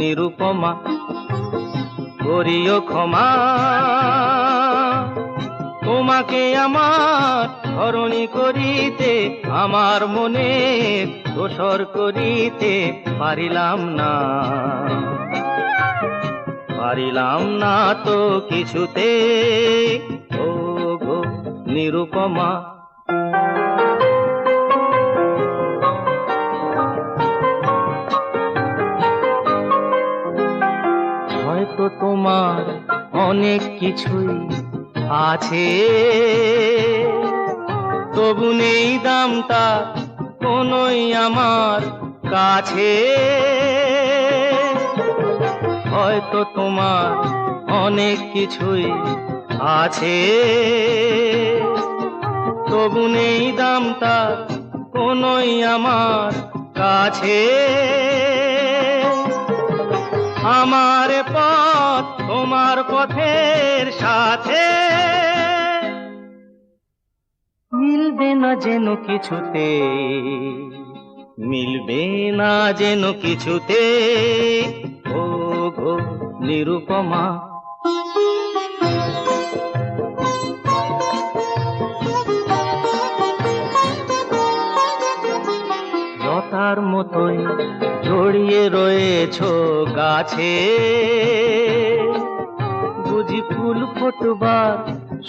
নিরুপমা করিও ক্ষমা। তোমাকে আমার ধরণী করিতে আমার মনে দোসর করিতে পারিলাম না, পারিলাম না তো কিছুতে ও গো নিরুপমা। হয়তো তোমার অনেক কিছুই আছে, তবু নেই দামটা কোনোই আমার কাছে। হয়তো তোমার অনেক কিছুই আছে, তবু নেই দামটা কোনোই আমার কাছে। আমার পথ তোমার পথের সাথে মিলবে না যেন কিছুতে, মিলবে না যেন কিছুতে ও গো নিরুপমা। লতার মতোই জড়িয়ে রয়েছো গাছে, বুঝি ফুল ফোটবার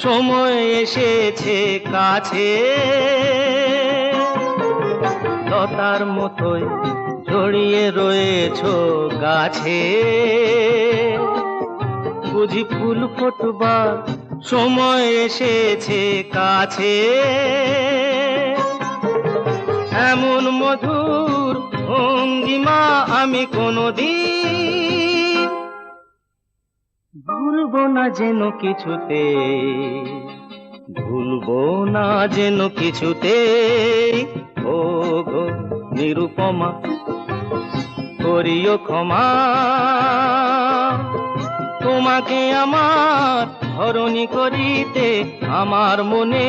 সময় এসেছে কাছে। লতার মতোই জড়িয়ে রয়েছো গাছে, বুঝি ফুল ফোটবার সময় এসেছে কাছে। এমন মধুর ভঙ্গিমা আমি কোনদিন ভুলবো না যেন কিছুতে, ভুলবো না যেন কিছুতে ও গো নিরুপমা করিও ক্ষমা। তোমাকে আমার ধরণী করিতে আমার মনে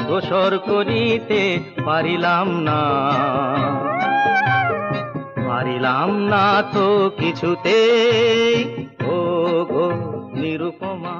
দোসর করিতে পারিলাম না, পারিলাম না তো কিছুতে ও গো নিরুপমা।